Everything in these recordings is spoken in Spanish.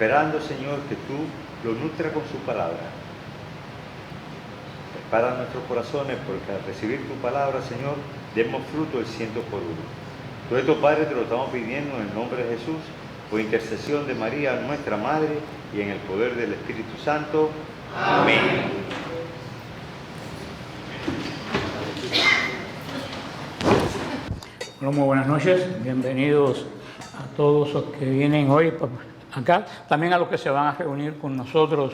esperando, Señor, que tú lo nutras con su palabra. Prepara nuestros corazones porque al recibir tu palabra, Señor, demos fruto del 100 por uno. Todo esto, Padre, te lo estamos pidiendo en el nombre de Jesús, por intercesión de María, nuestra Madre, y en el poder del Espíritu Santo. Amén. Bueno, muy buenas noches, bienvenidos a todos los que vienen hoy acá, también a los que se van a reunir con nosotros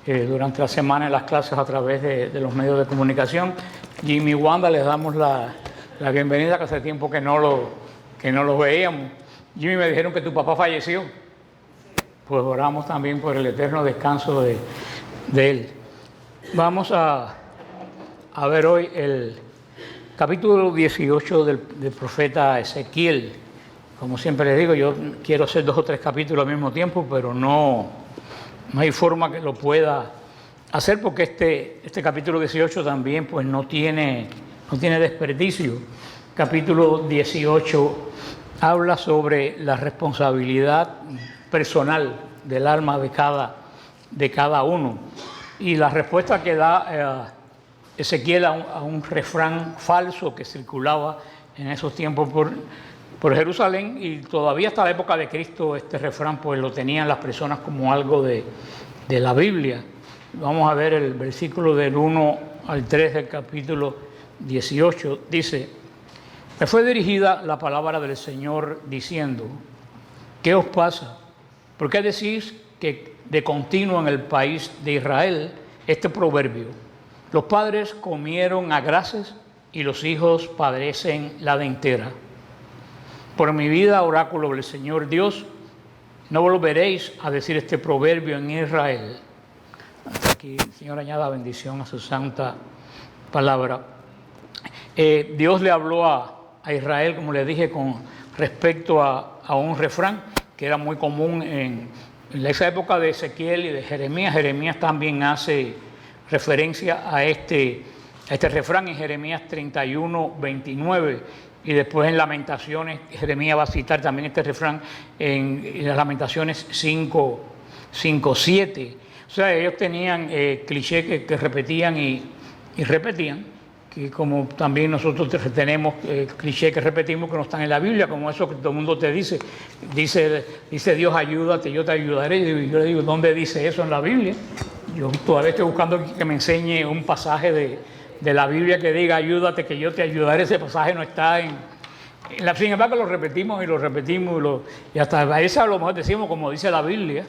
durante la semana en las clases a través de los medios de comunicación. Jimmy y Wanda, les damos la bienvenida, que hace tiempo que no los veíamos. Jimmy, me dijeron que tu papá falleció, pues oramos también por el eterno descanso de él. Vamos a ver hoy el capítulo 18 del profeta Ezequiel. Como siempre les digo, yo quiero hacer 2 o 3 capítulos al mismo tiempo, pero no hay forma que lo pueda hacer porque este capítulo 18 también pues no tiene desperdicio. Capítulo 18 habla sobre la responsabilidad personal del alma de cada uno. Y la respuesta que da Ezequiel a un refrán falso que circulaba en esos tiempos por Jerusalén, y todavía hasta la época de Cristo este refrán pues lo tenían las personas como algo de la Biblia. Vamos a ver el versículo del 1 al 3 del capítulo 18. Dice: me fue dirigida la palabra del Señor diciendo, ¿qué os pasa? ¿Por qué decís que de continuo en el país de Israel este proverbio? Los padres comieron agraces y los hijos padecen la dentera. Por mi vida, oráculo del Señor Dios, no volveréis a decir este proverbio en Israel. Hasta aquí, Señor, añada bendición a su santa palabra. Dios le habló a Israel, como le dije, con respecto a un refrán que era muy común en esa época de Ezequiel y de Jeremías. Jeremías también hace referencia a este refrán en Jeremías 31, 29, y después en Lamentaciones, Jeremías va a citar también este refrán en las Lamentaciones 5, 7. O sea, ellos tenían clichés que repetían y repetían, que como también nosotros tenemos clichés que repetimos que no están en la Biblia, como eso que todo el mundo te dice Dios ayúdate, yo te ayudaré. Y yo le digo, ¿dónde dice eso en la Biblia? Yo todavía estoy buscando que me enseñe un pasaje de la Biblia que diga ayúdate, que yo te ayudaré. Ese pasaje no está sin embargo lo repetimos y hasta a veces a lo mejor decimos como dice la Biblia.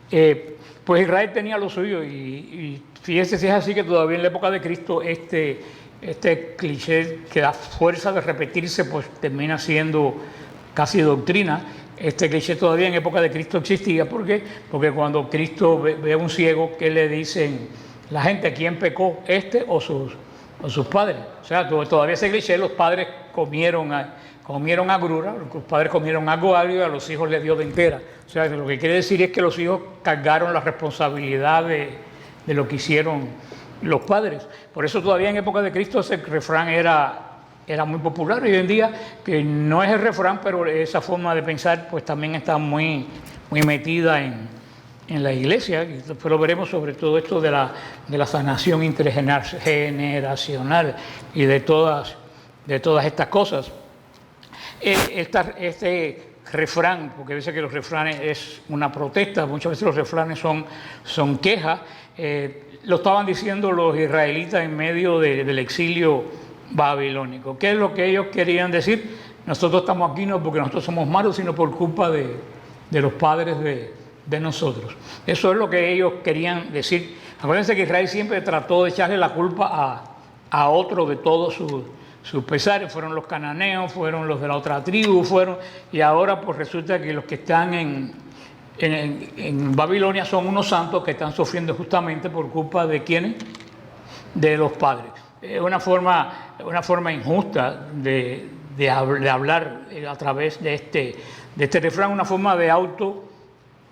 Pues Israel tenía lo suyo y fíjese si es así que todavía en la época de Cristo este cliché que da fuerza de repetirse pues termina siendo casi doctrina. Este cliché todavía en época de Cristo existía. ¿Por qué? Porque cuando Cristo ve a un ciego, ¿qué le dicen la gente? ¿Quién pecó, este o sus padres? O sea, todavía ese cliché, los padres comieron agrura, los padres comieron algo agrio y a los hijos les dio dentera. O sea, lo que quiere decir es que los hijos cargaron la responsabilidad de lo que hicieron los padres. Por eso todavía en época de Cristo ese refrán era muy popular. Hoy en día, que no es el refrán, pero esa forma de pensar pues también está muy metida en la iglesia. Y después lo veremos sobre todo esto de la sanación intergeneracional y de todas estas cosas. Este refrán, porque a veces que los refranes es una protesta, muchas veces los refranes son quejas, lo estaban diciendo los israelitas en medio del exilio babilónico. ¿Qué es lo que ellos querían decir? Nosotros estamos aquí no porque nosotros somos malos, sino por culpa de los padres de nosotros. Eso es lo que ellos querían decir. Acuérdense que Israel siempre trató de echarle la culpa a otro de todos sus pesares. Fueron los cananeos, fueron los de la otra tribu, y ahora pues resulta que los que están en Babilonia son unos santos que están sufriendo justamente por culpa de ¿quiénes? De los padres. Es una forma injusta de hablar a través de este refrán, una forma de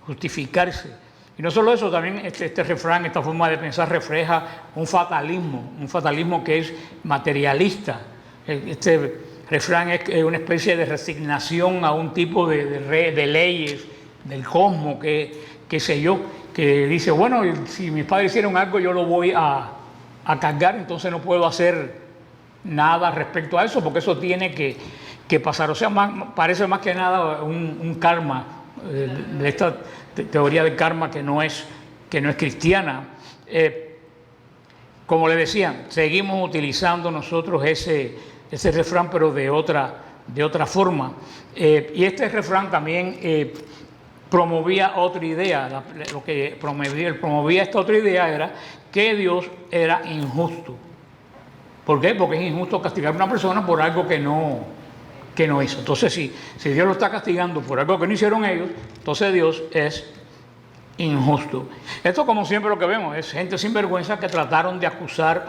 justificarse. Y no solo eso, también este refrán, esta forma de pensar refleja un fatalismo que es materialista. Este refrán es una especie de resignación a un tipo de leyes del cosmos, qué sé yo, que dice, bueno, si mis padres hicieron algo yo lo voy a cargar, entonces no puedo hacer nada respecto a eso, porque eso tiene que pasar. O sea, parece más que nada un karma, de esta teoría del karma que no es cristiana. Como le decía, seguimos utilizando nosotros ese refrán, pero de otra forma. Y este refrán también promovía otra idea. Lo que promovía esta otra idea era que Dios era injusto. ¿Por qué? Porque es injusto castigar a una persona por algo que no hizo. Entonces, si Dios lo está castigando por algo que no hicieron ellos, entonces Dios es injusto. Esto, como siempre, lo que vemos es gente sin vergüenza que trataron de acusar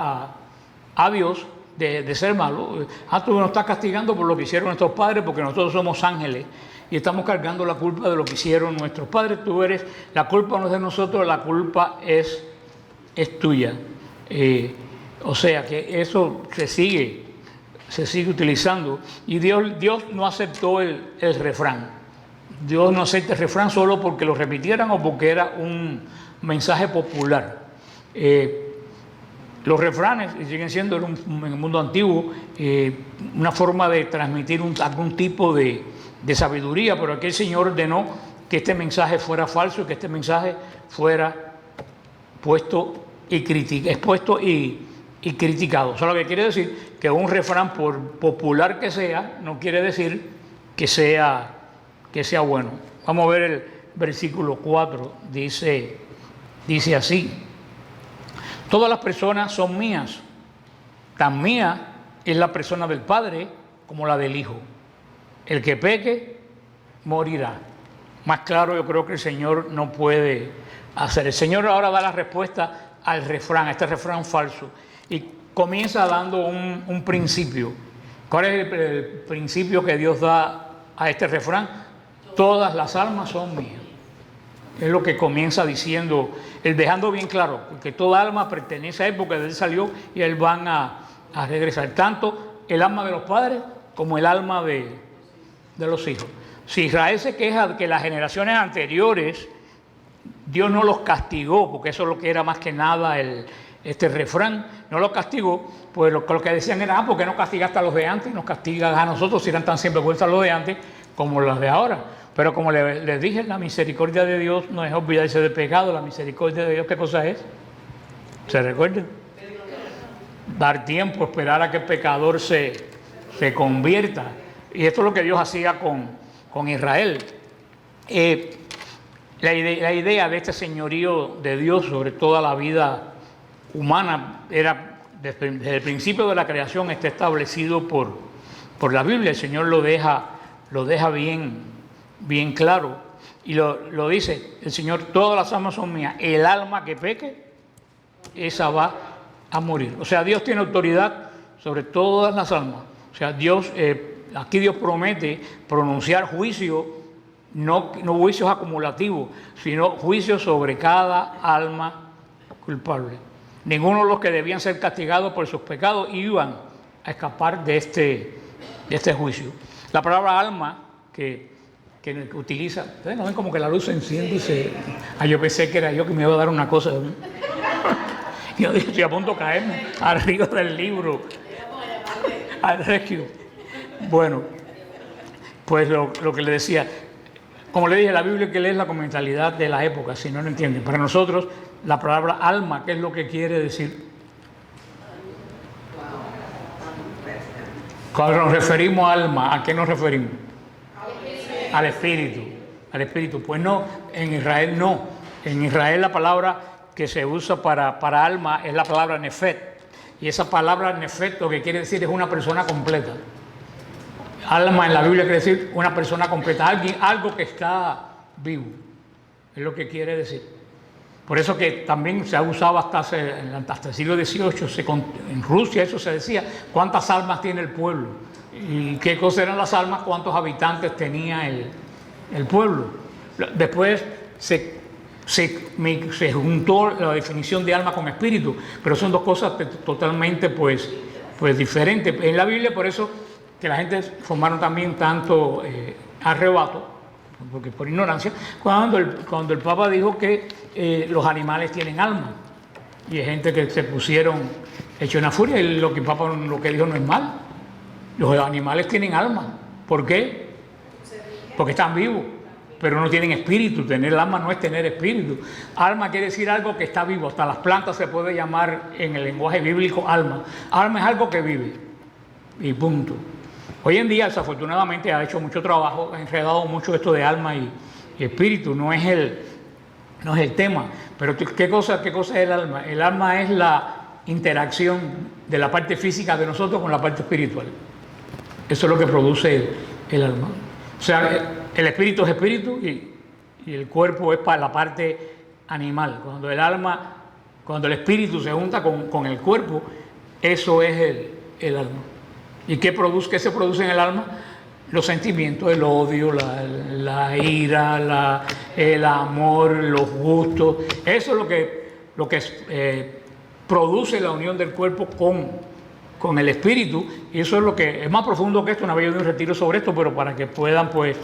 a Dios de ser malo. Tú nos estás castigando por lo que hicieron nuestros padres, porque nosotros somos ángeles y estamos cargando la culpa de lo que hicieron nuestros padres. La culpa no es de nosotros, la culpa es tuya. O sea que eso se sigue utilizando, y Dios no aceptó el refrán. Dios no acepta el refrán solo porque lo repitieran o porque era un mensaje popular. Los refranes siguen siendo en el mundo antiguo una forma de transmitir algún tipo de sabiduría, pero aquí el Señor ordenó que este mensaje fuera falso y que este mensaje fuera expuesto y criticado. Eso es lo que quiere decir que un refrán, por popular que sea, no quiere decir que sea bueno. Vamos a ver el versículo 4, dice así: todas las personas son mías, tan mía es la persona del Padre como la del Hijo. El que peque, morirá. Más claro yo creo que el Señor no puede hacer. El Señor ahora da la respuesta al refrán, a este refrán falso, y comienza dando un principio. ¿Cuál es el principio que Dios da a este refrán? Todas las almas son mías. Es lo que comienza diciendo, él dejando bien claro que toda alma pertenece a él, porque de él salió y él van a regresar. Tanto el alma de los padres como el alma de los hijos. Si Israel se queja de que las generaciones anteriores Dios no los castigó, porque eso es lo que era más que nada este refrán, no los castigó, pues lo que decían era, ¿por qué no castigaste a los de antes y nos castigas a nosotros si eran tan sinvergüenzas los de antes como los de ahora? Pero como les dije, la misericordia de Dios no es olvidarse del pecado. La misericordia de Dios, ¿qué cosa es? ¿Se recuerdan? Dar tiempo, esperar a que el pecador se convierta. Y esto es lo que Dios hacía con Israel. La idea de este señorío de Dios sobre toda la vida humana era, desde el principio de la creación, está establecido por la Biblia. El Señor lo deja bien claro, y lo dice el Señor: todas las almas son mías, el alma que peque, esa va a morir. O sea, Dios tiene autoridad sobre todas las almas. O sea, aquí Dios promete pronunciar juicio, no juicios acumulativos, sino juicios sobre cada alma culpable. Ninguno de los que debían ser castigados por sus pecados iban a escapar de este juicio. La palabra alma que utiliza, ¿ustedes no ven como que la luz se enciende y se... yo pensé que era yo que me iba a dar una cosa. Yo dije, estoy a punto de caerme arriba del libro al rescue. Bueno, pues lo que le decía, como le dije, la Biblia hay que leerla con mentalidad de la época, si no lo entienden. Para nosotros, la palabra alma, ¿qué es lo que quiere decir? Cuando nos referimos a alma, ¿a qué nos referimos? Al espíritu. Al espíritu. Pues no, en Israel no. En Israel la palabra que se usa para alma es la palabra nefet. Y esa palabra nefet lo que quiere decir es una persona completa. Alma en la Biblia quiere decir una persona completa, algo que está vivo. Es lo que quiere decir. Por eso que también se ha usado hasta el siglo XVIII, en Rusia eso se decía, ¿cuántas almas tiene el pueblo? ¿Y qué cosas eran las almas? ¿Cuántos habitantes tenía el pueblo? Después se juntó la definición de alma con espíritu, pero son dos cosas totalmente pues diferentes. En la Biblia, por eso que la gente formaron también tanto arrebato, porque por ignorancia, cuando el Papa dijo que los animales tienen alma. Y hay gente que se pusieron hecho una furia, y lo que el Papa lo que dijo no es mal. Los animales tienen alma. ¿Por qué? Porque están vivos, pero no tienen espíritu. Tener alma no es tener espíritu. Alma quiere decir algo que está vivo. Hasta las plantas se puede llamar en el lenguaje bíblico alma. Alma es algo que vive. Y punto. Hoy en día, desafortunadamente, ha hecho mucho trabajo, ha enredado mucho esto de alma y espíritu. No es el tema. Pero ¿qué cosa es el alma? El alma es la interacción de la parte física de nosotros con la parte espiritual. Eso es lo que produce el alma. O sea, el espíritu es espíritu y el cuerpo es para la parte animal. Cuando el espíritu se junta con el cuerpo, eso es el alma. ¿Y qué se produce en el alma? Los sentimientos, el odio, la ira, el amor, los gustos. Eso es lo que produce la unión del cuerpo con el espíritu, y eso es lo que es más profundo que esto. Una vez yo di un retiro sobre esto, pero para que puedan pues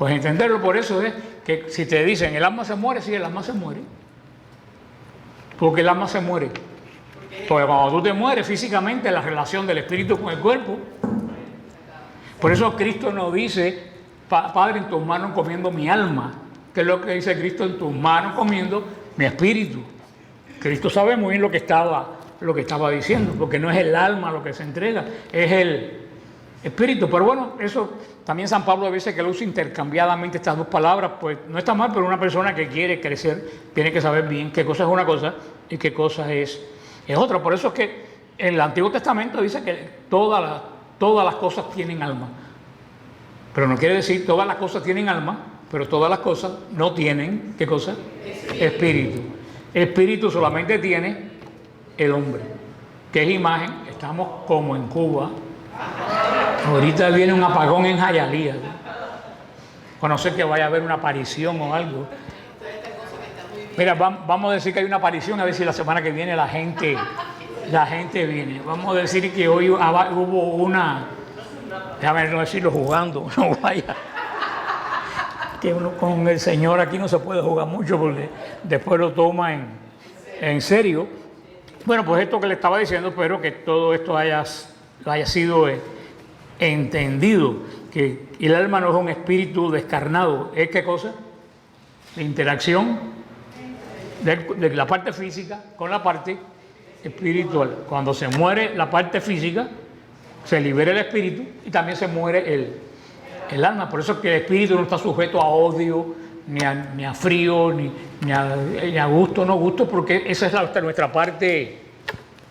entenderlo. Por eso es que si te dicen el alma se muere, sí, el alma se muere, porque el alma se muere, porque cuando tú te mueres físicamente, la relación del espíritu con el cuerpo. Por eso Cristo nos dice: Padre, en tus manos comiendo mi alma. ¿Qué es lo que dice Cristo? En tus manos comiendo mi espíritu. Cristo sabe muy bien lo que estaba diciendo, porque no es el alma lo que se entrega, es el espíritu. Pero bueno, eso también San Pablo a veces que lo usa intercambiadamente estas dos palabras, pues no está mal, pero una persona que quiere crecer tiene que saber bien qué cosa es una cosa y qué cosa es otra. Por eso es que en el Antiguo Testamento dice que todas las cosas tienen alma, pero no quiere decir todas las cosas tienen alma, pero todas las cosas no tienen, ¿qué cosa? Espíritu. Espíritu solamente tiene el hombre, que es imagen. Estamos como en Cuba. Ahorita viene un apagón en Hialeah, ¿no? O no sé que vaya a haber una aparición o algo. Mira, vamos a decir que hay una aparición, a ver si la semana que viene la gente viene. Vamos a decir que hoy hubo una, déjame no decirlo jugando, no vaya, que uno con el Señor aquí no se puede jugar mucho porque después lo toma en serio. Bueno, pues esto que le estaba diciendo, espero que todo esto haya sido entendido, que el alma no es un espíritu descarnado. ¿Es qué cosa? La interacción de la parte física con la parte espiritual. Cuando se muere la parte física, se libera el espíritu y también se muere el alma. Por eso es que el espíritu no está sujeto a odio, ni a frío, ni a gusto, no gusto, porque esa es nuestra parte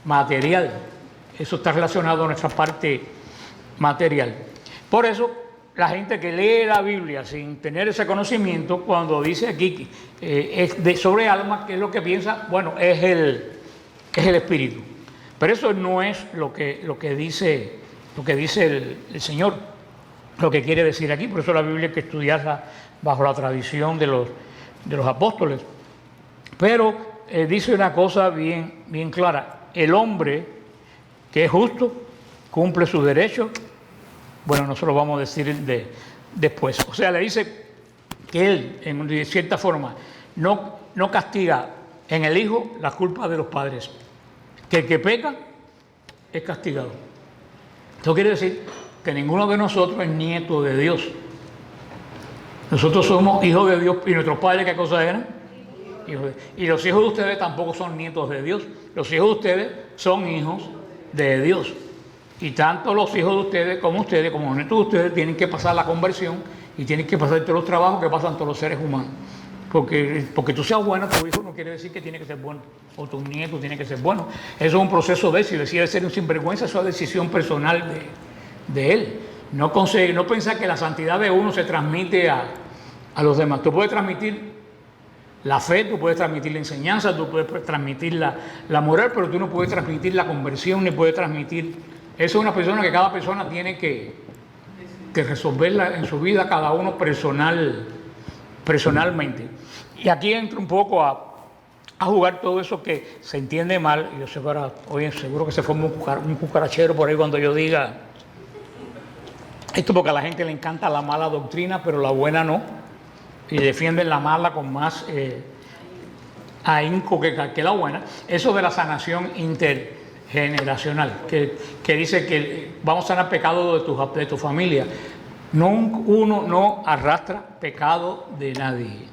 material. Eso está relacionado a nuestra parte material. Por eso, la gente que lee la Biblia sin tener ese conocimiento, cuando dice aquí sobre alma, ¿qué es lo que piensa? Bueno, es el espíritu. Pero eso no es lo que dice el Señor, lo que quiere decir aquí. Por eso la Biblia hay que estudiarla bajo la tradición de los apóstoles. Pero dice una cosa bien clara: el hombre que es justo cumple sus derechos. Bueno, nosotros vamos a decir después. O sea, le dice que él, en cierta forma, no castiga en el hijo las culpas de los padres. Que el que peca es castigado. Esto quiere decir que ninguno de nosotros es nieto de Dios. Nosotros somos hijos de Dios. ¿Y nuestros padres qué cosa eran? Y los hijos de ustedes tampoco son nietos de Dios. Los hijos de ustedes son hijos de Dios. Y tanto los hijos de ustedes, como los nietos de ustedes, tienen que pasar la conversión y tienen que pasar todos los trabajos que pasan todos los seres humanos. Porque tú seas bueno, tu hijo no quiere decir que tiene que ser bueno, o tu nieto tiene que ser bueno. Eso es un proceso de él. Si decide ser un sinvergüenza, eso es decisión personal de él. No pensar que la santidad de uno se transmite a los demás. Tú puedes transmitir la fe, tú puedes transmitir la enseñanza, tú puedes transmitir la moral, pero tú no puedes transmitir la conversión, ni puedes transmitir. Eso es una persona que cada persona tiene que resolverla en su vida, cada uno personalmente. Y aquí entra un poco a jugar todo eso que se entiende mal. Yo sé que ahora, hoy seguro que se forma un cucarachero por ahí cuando yo diga esto, porque a la gente le encanta la mala doctrina, pero la buena no. y defienden la mala con más ahínco que la buena, eso de la sanación intergeneracional, que dice que vamos a sanar pecado de tu familia. Uno no arrastra pecado de nadie.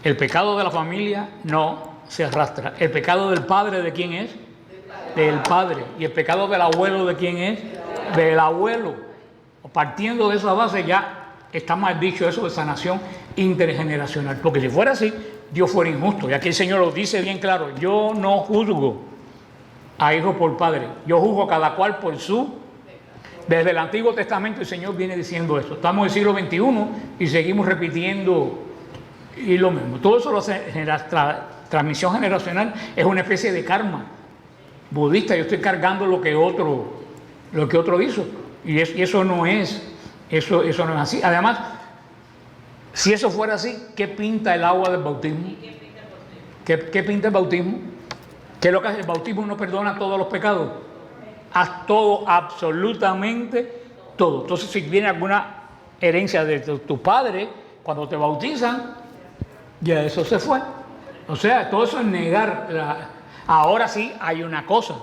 El pecado de la familia no se arrastra. El pecado del padre, ¿de quién es? Del padre. Y el pecado del abuelo, ¿de quién es? Del abuelo. Partiendo de esa base ya está mal dicho eso de sanación intergeneracional. Porque si fuera así, Dios fuera injusto. Y aquí el Señor lo dice bien claro: yo no juzgo a hijo por padre, yo juzgo a cada cual por su. Desde el Antiguo Testamento el Señor viene diciendo esto. Estamos en el siglo XXI y seguimos repitiendo y lo mismo. Todo eso lo hace transmisión generacional, es una especie de karma budista. Yo estoy cargando lo que otro hizo, y eso no es así. Además, si eso fuera así, ¿qué pinta el agua del bautismo? ¿Qué pinta el bautismo? ¿Qué es lo que hace? El bautismo no perdona todos los pecados. Haz todo, absolutamente todo. Entonces, si viene alguna herencia de tu padre, cuando te bautizan, ya eso se fue. O sea, todo eso es negar. Ahora sí hay una cosa,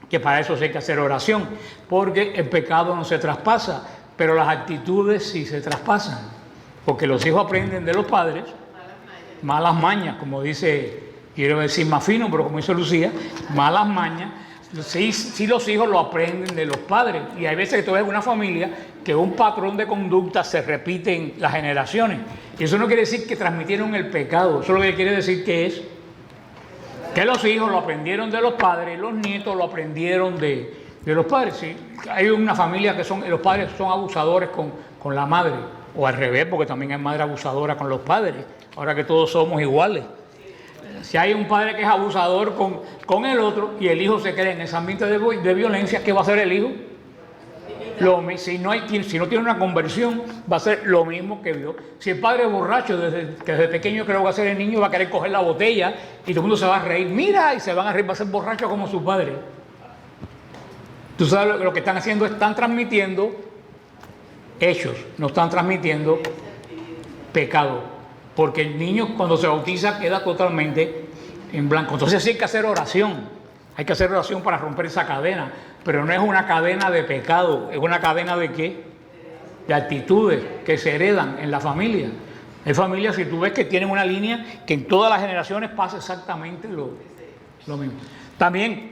que para eso sí hay que hacer oración, porque el pecado no se traspasa, pero las actitudes sí se traspasan. Porque los hijos aprenden de los padres malas mañas, como dice, quiero decir más fino, pero como dice Lucía, malas mañas. Sí, los hijos lo aprenden de los padres, y hay veces que tú ves una familia que un patrón de conducta se repite en las generaciones, y eso no quiere decir que transmitieron el pecado. Eso lo que quiere decir que los hijos lo aprendieron de los padres, y los nietos lo aprendieron de los padres. ¿Sí? Hay una familia que los padres son abusadores con la madre, o al revés, porque también hay madre abusadora con los padres, ahora que todos somos iguales. Si hay un padre que es abusador con el otro y el hijo se queda en ese ambiente de violencia, ¿qué va a hacer el hijo? Si no tiene una conversión, va a ser lo mismo que vio. Si el padre es borracho, desde pequeño, creo que va a ser el niño, va a querer coger la botella y todo el mundo se va a reír. Mira, y se van a reír, va a ser borracho como su padre. Tú sabes lo que están haciendo, están transmitiendo hechos, no están transmitiendo pecado. Porque el niño cuando se bautiza queda totalmente en blanco. Entonces sí hay que hacer oración. Hay que hacer oración para romper esa cadena. Pero no es una cadena de pecado. Es una cadena de ¿qué? De actitudes que se heredan en la familia. Hay familias, si tú ves, que tienen una línea que en todas las generaciones pasa exactamente lo mismo. También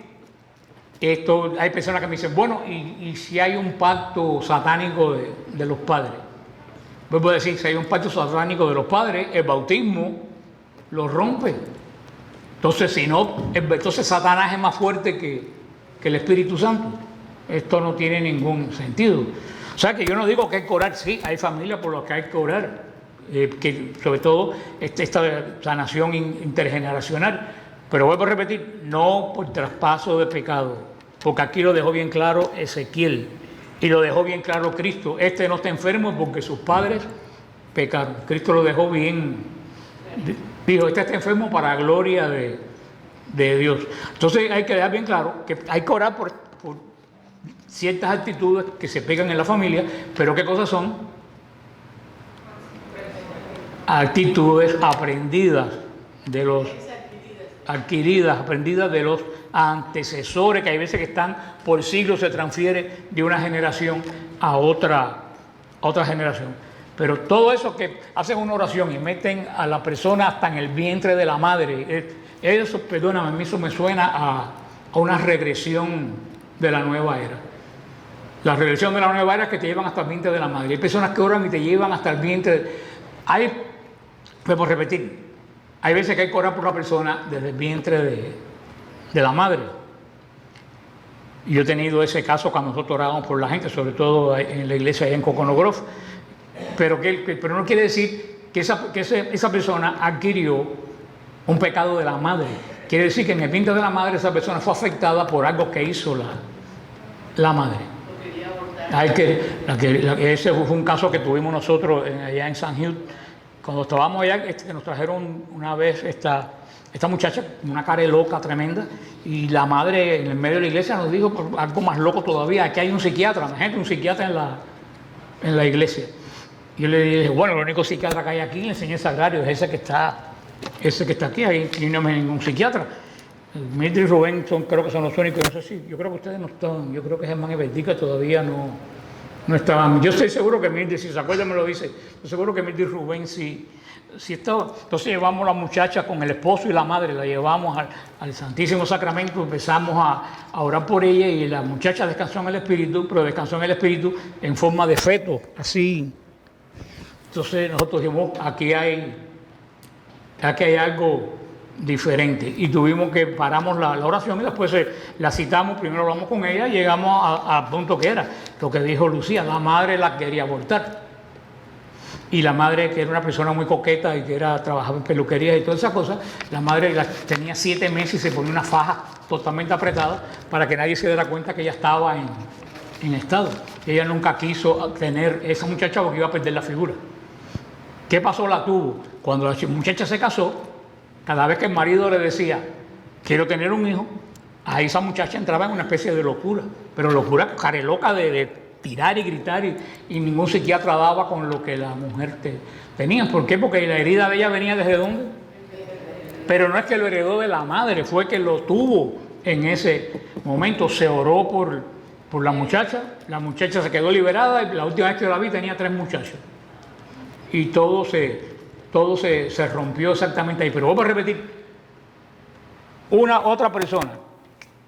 hay personas que me dicen, bueno, y si hay un pacto satánico de los padres. Vuelvo a decir, si hay un pacto satánico de los padres, el bautismo lo rompe. Entonces, entonces Satanás es más fuerte que el Espíritu Santo. Esto no tiene ningún sentido. O sea, que yo no digo que hay que orar. Sí, hay familias por las que hay que orar. Que sobre todo esta sanación intergeneracional. Pero vuelvo a repetir, no por traspaso de pecado. Porque aquí lo dejó bien claro Ezequiel. Y lo dejó bien claro Cristo. Este no está enfermo porque sus padres pecaron. Cristo lo dejó bien. Dijo, este está enfermo para gloria de Dios. Entonces hay que dejar bien claro que hay que orar por ciertas actitudes que se pegan en la familia. Pero ¿qué cosas son? Actitudes aprendidas aprendidas de los antecesores, que hay veces que están por siglos, se transfiere de una generación a otra generación. Pero todo eso que hacen una oración y meten a la persona hasta en el vientre de la madre, eso, perdóname, a mí eso me suena a una regresión de la nueva era. La regresión de la nueva era es que te llevan hasta el vientre de la madre. Hay personas que oran y te llevan hasta el vientre. Podemos repetir, hay veces que hay que orar por una persona desde el vientre de la madre. Y yo he tenido ese caso cuando nosotros orábamos por la gente, sobre todo en la iglesia allá en Coconut Grove. Pero no quiere decir que esa persona adquirió un pecado de la madre. Quiere decir que en el vientre de la madre esa persona fue afectada por algo que hizo la madre. Ese fue un caso que tuvimos nosotros allá en San Gil. Cuando estábamos allá, nos trajeron una vez esta muchacha, una cara loca tremenda, y la madre en el medio de la iglesia nos dijo, algo más loco todavía, aquí hay un psiquiatra, imagínate, un psiquiatra en la iglesia. Yo le dije, bueno, el único psiquiatra que hay aquí en la enseñanza agraria es ese que está aquí, ahí no hay ningún psiquiatra. Mildred y Rubén creo que son los únicos, no sé si, yo creo que ustedes no están, yo creo que Germán y Vertica todavía no estaban. Yo estoy seguro que Mildred, si se acuerdan me lo dice, estoy seguro que Mildred y Rubén sí estaba. Entonces llevamos a la muchacha con el esposo y la madre, la llevamos al Santísimo Sacramento, empezamos a orar por ella y la muchacha descansó en el Espíritu, pero descansó en el Espíritu en forma de feto, así. Entonces nosotros dijimos, aquí hay algo diferente y paramos la oración y después la citamos, primero hablamos con ella y llegamos al punto que era, lo que dijo Lucía, la madre la quería abortar. Y la madre, que era una persona muy coqueta y que trabajaba en peluquería y todas esas cosas, la madre tenía 7 meses y se ponía una faja totalmente apretada para que nadie se diera cuenta que ella estaba en estado. Ella nunca quiso tener esa muchacha porque iba a perder la figura. ¿Qué pasó? La tuvo. Cuando la muchacha se casó, cada vez que el marido le decía, quiero tener un hijo, a esa muchacha entraba en una especie de locura, pero locura careloca de tirar y gritar y ningún psiquiatra daba con lo que la mujer tenía. ¿Por qué? Porque la herida de ella venía ¿desde dónde? Pero no es que lo heredó de la madre, fue que lo tuvo en ese momento. Se oró por la muchacha se quedó liberada y la última vez que la vi tenía 3 muchachos. Y todo se rompió exactamente ahí. Pero vamos a repetir, otra persona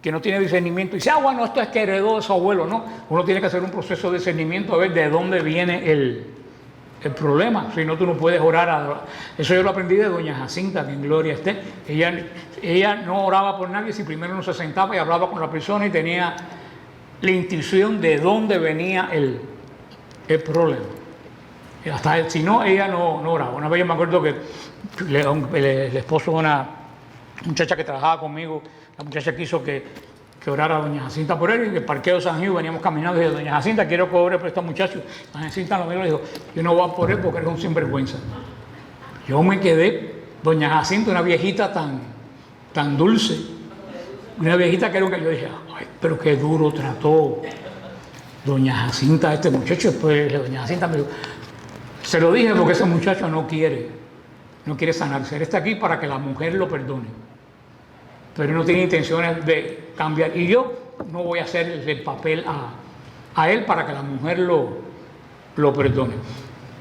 que no tiene discernimiento y dice, bueno, esto es que heredó de su abuelo. No, uno tiene que hacer un proceso de discernimiento a ver de dónde viene el problema. Si no, tú no puedes orar. Eso yo lo aprendí de doña Jacinta, que en gloria esté. Ella no oraba por nadie si primero no se sentaba y hablaba con la persona y tenía la intuición de dónde venía el problema. Hasta si no, ella no oraba. Una vez yo me acuerdo que el esposo de una muchacha que trabajaba conmigo, la muchacha quiso que orara a doña Jacinta por él, y en el parqueo de San Gil veníamos caminando y dije, doña Jacinta, quiero que ore por este muchacho. Doña Jacinta lo miró y dijo, yo no voy a por él porque eres un sinvergüenza. Yo me quedé, doña Jacinta, una viejita tan dulce, una viejita que yo dije, ay, pero qué duro trató doña Jacinta a este muchacho. Después doña Jacinta me dijo, se lo dije porque ese muchacho no quiere sanarse. Él está aquí para que la mujer lo perdone. Pero no tiene intenciones de cambiar. Y yo no voy a hacer el papel a él para que la mujer lo perdone.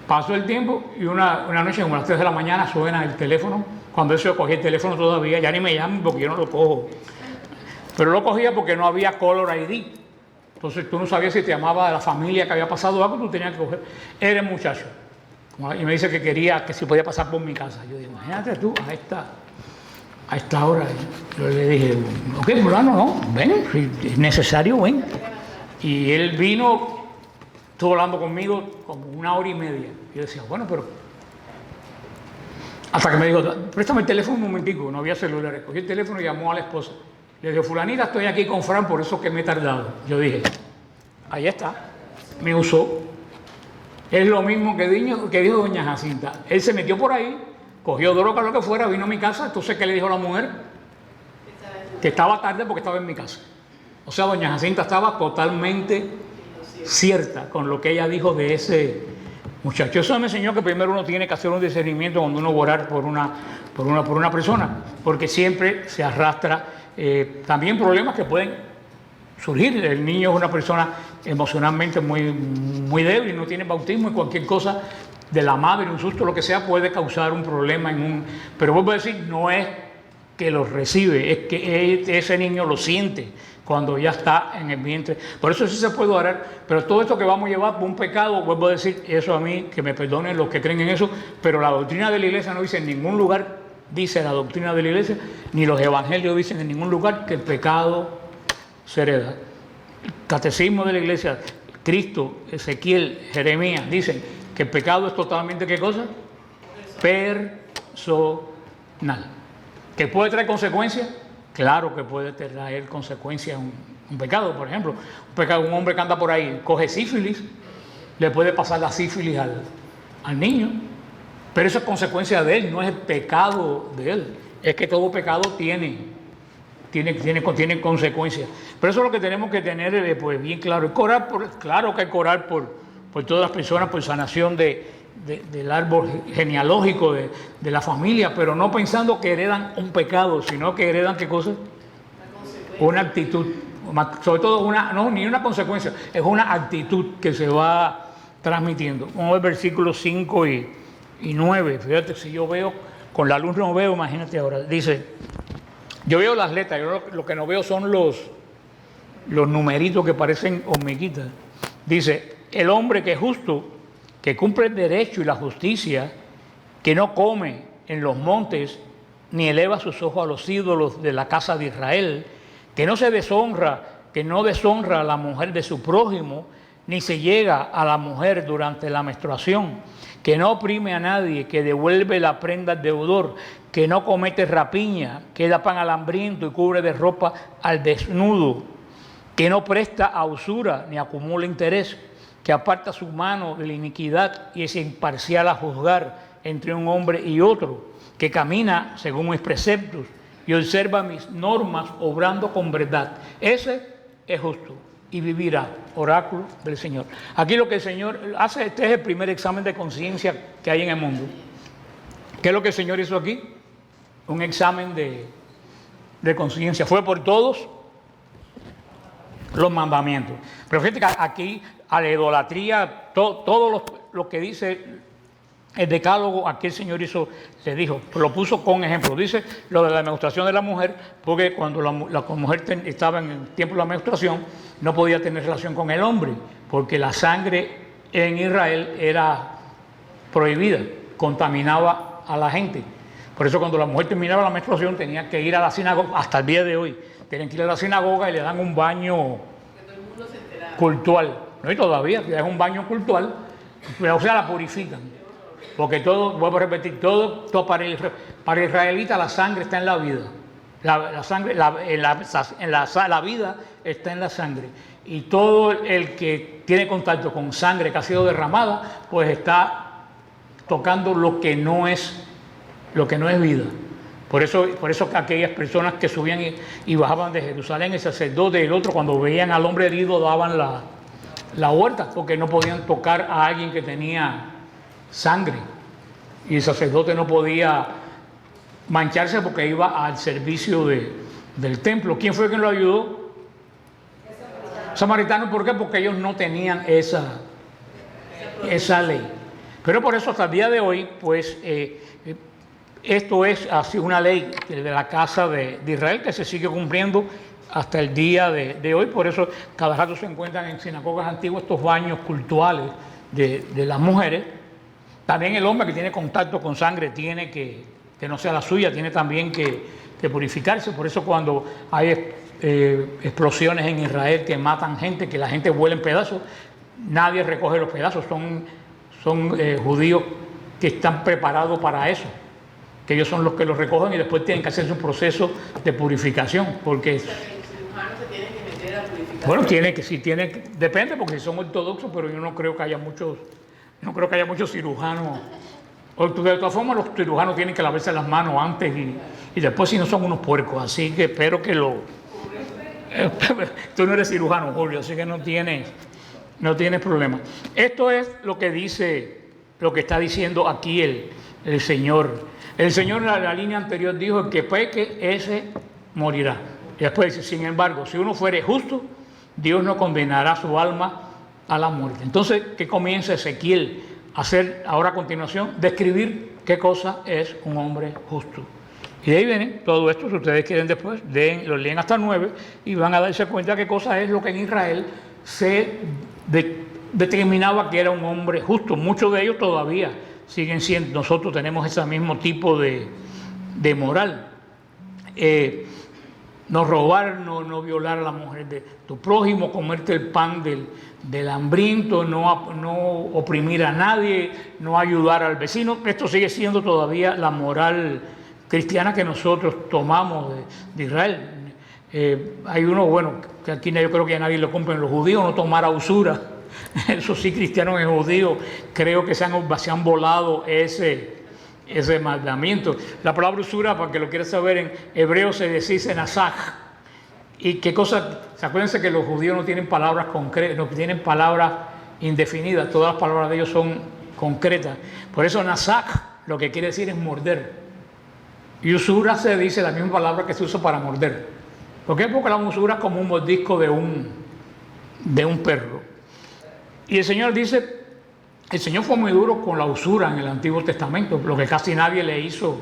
Pasó el tiempo y una noche, como a las 3 de la mañana, suena el teléfono. Cuando yo cogí el teléfono todavía, ya ni me llaman porque yo no lo cojo. Pero lo cogía porque no había caller ID. Entonces tú no sabías si te llamaba de la familia que había pasado algo, tú tenías que coger. Era el muchacho. Y me dice que si podía pasar por mi casa. Yo digo, imagínate tú, a esta hora. Yo le dije, ok, fulano, no, ven, si es necesario, ven. Y él vino, estuvo hablando conmigo como 1 hora y media. Yo decía, bueno, pero... Hasta que me dijo, préstame el teléfono un momentico, no había celulares. Cogí el teléfono y llamó a la esposa. Le dije, fulanita, estoy aquí con Fran, por eso que me he tardado. Yo dije, ahí está, me usó. Es lo mismo que dijo doña Jacinta. Él se metió por ahí, cogió droga, lo que fuera, vino a mi casa. Entonces, ¿qué le dijo a la mujer? Que estaba tarde porque estaba en mi casa. O sea, doña Jacinta estaba totalmente cierta con lo que ella dijo de ese muchacho. Eso me enseñó que primero uno tiene que hacer un discernimiento cuando uno va a orar por una persona, porque siempre se arrastra también problemas que pueden surgir. El niño es una persona emocionalmente muy débil, no tiene bautismo y cualquier cosa de la madre, un susto, lo que sea, puede causar un problema pero vuelvo a decir, no es que lo recibe, es que ese niño lo siente cuando ya está en el vientre. Por eso sí se puede orar, pero todo esto que vamos a llevar por un pecado, vuelvo a decir, eso a mí, que me perdonen los que creen en eso, pero la doctrina de la iglesia no dice en ningún lugar, dice la doctrina de la iglesia, ni los evangelios dicen en ningún lugar que el pecado se hereda. El catecismo de la iglesia, Cristo, Ezequiel, Jeremías, dicen que el pecado es totalmente, ¿qué cosa? Personal. ¿Que puede traer consecuencias? Claro que puede traer consecuencias un pecado. Por ejemplo, un hombre que anda por ahí, coge sífilis, le puede pasar la sífilis al niño, pero eso es consecuencia de él, no es el pecado de él. Es que todo pecado tiene consecuencias. Pero eso es lo que tenemos que tener pues bien claro. Claro que hay que orar por todas las personas, por sanación del árbol genealógico de la familia, pero no pensando que heredan un pecado, sino que heredan ¿qué cosa? Una actitud, sobre todo no, ni una consecuencia, es una actitud que se va transmitiendo. Vamos a ver versículos 5 y 9. Fíjate, si yo veo, con la luz no veo, imagínate ahora. Dice, yo veo las letras, yo lo que no veo son los numeritos que parecen hormiguitas. Dice, el hombre que es justo, que cumple el derecho y la justicia, que no come en los montes, ni eleva sus ojos a los ídolos de la casa de Israel, que no deshonra a la mujer de su prójimo, ni se llega a la mujer durante la menstruación, que no oprime a nadie, que devuelve la prenda al deudor, que no comete rapiña, que da pan al hambriento y cubre de ropa al desnudo, que no presta a usura ni acumula interés, que aparta su mano de la iniquidad y es imparcial a juzgar entre un hombre y otro, que camina según mis preceptos y observa mis normas obrando con verdad. Ese es justo y vivirá. Oráculo del Señor. Aquí lo que el Señor hace, este es el primer examen de conciencia que hay en el mundo. ¿Qué es lo que el Señor hizo aquí? Un examen de conciencia. Fue por todos los mandamientos. Pero fíjate que aquí a la idolatría, todo lo que dice el decálogo, aquí el Señor le dijo, lo puso con ejemplo. Dice lo de la menstruación de la mujer, porque cuando la mujer estaba en el tiempo de la menstruación, no podía tener relación con el hombre, porque la sangre en Israel era prohibida, contaminaba a la gente. Por eso cuando la mujer terminaba la menstruación tenía que ir a la sinagoga, hasta el día de hoy, tienen que ir a la sinagoga y le dan un baño cultural. No, y todavía le dan un baño cultural, o sea, la purifican. Porque todo, vuelvo a repetir, todo para el israelita la sangre está en la vida. La vida está en la sangre. Y todo el que tiene contacto con sangre que ha sido derramada, pues está tocando lo que no es vida. Por eso aquellas personas que subían y bajaban de Jerusalén, el sacerdote y el otro, cuando veían al hombre herido, daban la huerta, porque no podían tocar a alguien que tenía sangre. Y el sacerdote no podía mancharse porque iba al servicio del templo. ¿Quién fue quien lo ayudó? Samaritano. ¿Por qué? Porque ellos no tenían esa ley. Pero por eso hasta el día de hoy, pues, esto es así una ley de la casa de Israel que se sigue cumpliendo hasta el día de hoy. Por eso cada rato se encuentran en sinagogas antiguas estos baños cultuales de las mujeres. También el hombre que tiene contacto con sangre tiene que no sea la suya, tiene también que purificarse. Por eso cuando hay explosiones en Israel que matan gente, que la gente vuela en pedazos, nadie recoge los pedazos. Son judíos que están preparados para eso, que ellos son los que los recogen y después tienen que hacerse un proceso de purificación, porque el cirujano se tiene que meter a purificar. bueno, depende, porque si son ortodoxos, pero yo no creo que haya muchos cirujanos. De todas formas, los cirujanos tienen que lavarse las manos antes y después, si no, son unos puercos. Así que espero que tú no eres cirujano, Julio, así que no tienes problema. Esto es lo que está diciendo aquí el Señor. El Señor en la línea anterior dijo: el que peque, ese morirá. Y después dice: sin embargo, si uno fuere justo, Dios no condenará su alma a la muerte. Entonces, ¿qué comienza Ezequiel a hacer ahora a continuación? Describir qué cosa es un hombre justo. Y de ahí viene todo esto. Si ustedes quieren después, lo leen hasta 9 y van a darse cuenta qué cosa es lo que en Israel se determinaba que era un hombre justo. Muchos de ellos todavía siguen siendo. Nosotros tenemos ese mismo tipo de moral. No robar, no violar a la mujer de tu prójimo, comerte el pan del hambriento, no oprimir a nadie, no ayudar al vecino. Esto sigue siendo todavía la moral cristiana que nosotros tomamos de Israel. Hay uno, bueno, que aquí yo creo que a nadie lo compren, los judíos, no tomar a usura. Eso sí, cristianos y judíos creo que se han volado ese mandamiento. La palabra usura, para que lo quiera saber, en hebreo se dice nasaj. ¿Y qué cosa? Acuérdense que los judíos no tienen palabras concretas, no tienen palabras indefinidas, todas las palabras de ellos son concretas. Por eso Nasak lo que quiere decir es morder. Y usura se dice la misma palabra que se usa para morder. ¿Por qué? Porque la usura es como un mordisco de un perro. Y el Señor dice, el Señor fue muy duro con la usura en el Antiguo Testamento, lo que casi nadie le hizo